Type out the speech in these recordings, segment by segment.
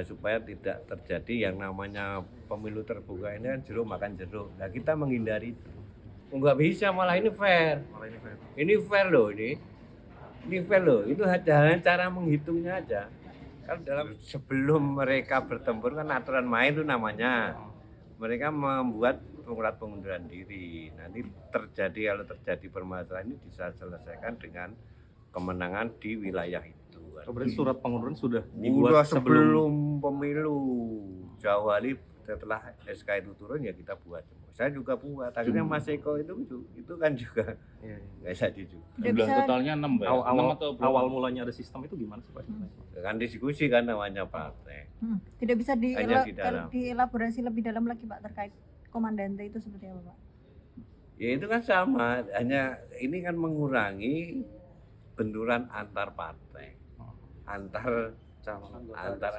supaya tidak terjadi yang namanya pemilu terbuka ini kan jeruk makan jeruk. Nah kita menghindari itu. Nggak bisa, malah ini fair. Ini fair loh ini. Ini fair loh. Itu hanya cara menghitungnya aja. Kan sebelum mereka bertempur kan aturan main itu namanya. Mereka membuat pengunduran diri. Nanti kalau terjadi permasalahan ini bisa selesaikan dengan kemenangan di wilayah itu. Berarti surat pengunduran sudah dibuat sebelum pemilu, jauh hari setelah SK itu turun ya kita buat. Saya juga buat. Akhirnya Mas Eko itu kan juga nggak jadi juga. Jumlah totalnya 6 ya? Awal mulanya ada sistem itu gimana sih Pak? Kan diskusi kan namanya partai. Tidak bisa dielaborasi lebih dalam lagi Pak terkait komandante itu seperti apa Pak? Ya itu kan sama, hanya ini kan mengurangi benturan antar partai, antar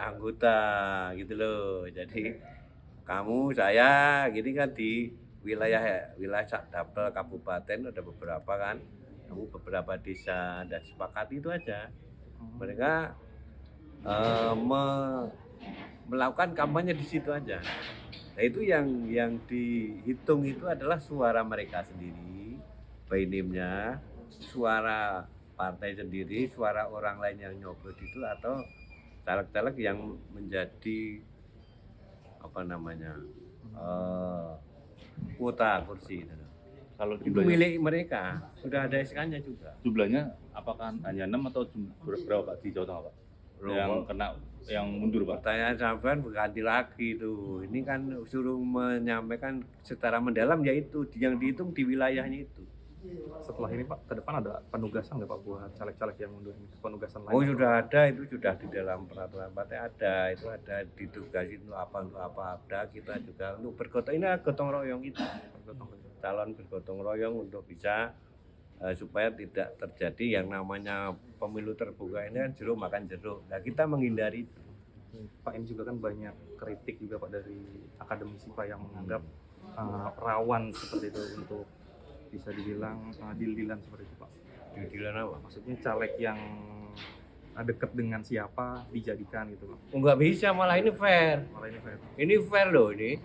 anggota gitu loh. Jadi kamu saya gini kan di wilayah Dapel kabupaten ada beberapa kan, kamu beberapa desa dan sepakati itu aja. Mereka melakukan kampanye di situ aja. Nah itu yang dihitung itu adalah suara mereka sendiri, bainimnya, suara partai sendiri, suara orang lain yang nyoblos itu atau caleg-caleg yang menjadi kuota kursi. Kalau itu milik mereka, sudah ada SK-nya juga. Jumlahnya apakah hanya 6 atau berapa Pak di Jawa Tengah Pak? Yang mundur Pak? Pertanyaan sampean berganti lagi tuh. Ini kan suruh menyampaikan secara mendalam yaitu yang dihitung di wilayahnya itu. Setelah ini Pak, ke depan ada penugasan nggak Pak buat caleg-caleg yang mundur ini? Penugasan lain? Oh sudah ada, itu sudah di dalam peraturan partai ada, itu ada ditugasi untuk apa ada. Kita juga untuk gotong royong itu, calon bergotong royong untuk bisa supaya tidak terjadi yang namanya pemilu terbuka ini kan jeruk makan jeruk. Nah kita menghindari itu. Pak, ini juga kan banyak kritik juga Pak dari akademisi Pak yang menganggap rawan seperti itu untuk bisa dibilang deal-dealan seperti itu Pak. Deal-dealan apa? Maksudnya caleg yang dekat dengan siapa dijadikan gitu Pak. Nggak bisa, malah ini fair. Ini fair loh ini.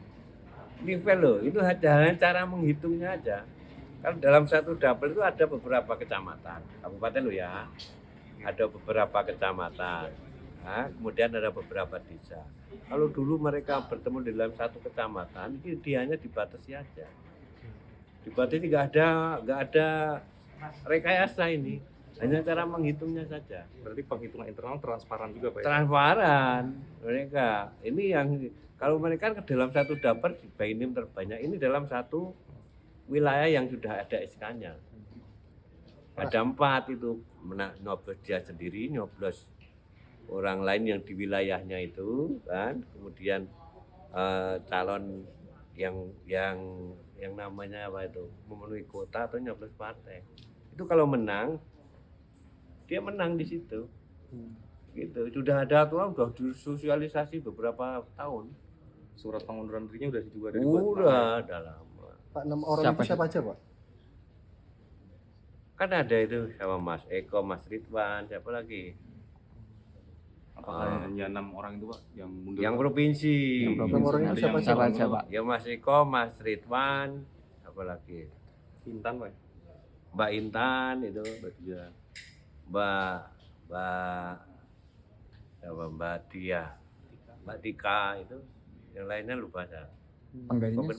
Ini fair loh. Itu hanya cara menghitungnya aja. Kan dalam satu dapil itu ada beberapa kecamatan, kabupaten loh ya. Ada beberapa kecamatan. Nah, kemudian ada beberapa desa. Kalau dulu mereka bertemu di dalam satu kecamatan, ini dia hanya dibatasi aja. Dibatasi nggak ada rekayasa ini, hanya cara menghitungnya saja. Berarti penghitungan internal transparan juga Pak? Transparan mereka. Ini yang kalau mereka ke dalam satu dapur Bainim terbanyak ini dalam satu wilayah yang sudah ada SK-nya. Ada 4 itu nyoblos dia sendiri, nyoblos orang lain yang di wilayahnya itu kan, kemudian calon yang namanya apa itu memenuhi kuota atau nyoblos partai. Itu kalau menang dia menang di situ. Gitu. Sudah ada aturan, sudah disosialisasi beberapa tahun. Surat pengunduran dirinya udah juga ada dibuat. Udah ada lama. Pak, 6 orang itu siapa aja Pak? Kan ada itu sama Mas Eko, Mas Ridwan, siapa lagi? Apakah hanya 6 orang itu Pak yang mundur? Yang provinsi. Yang orang itu siapa aja Pak? Ya Mas Eko, Mas Ridwan, apa lagi? Intan Pak. Mbak Intan itu, Mbak Dia, Mbak Tika itu, yang lainnya lupa saya. Penggantinya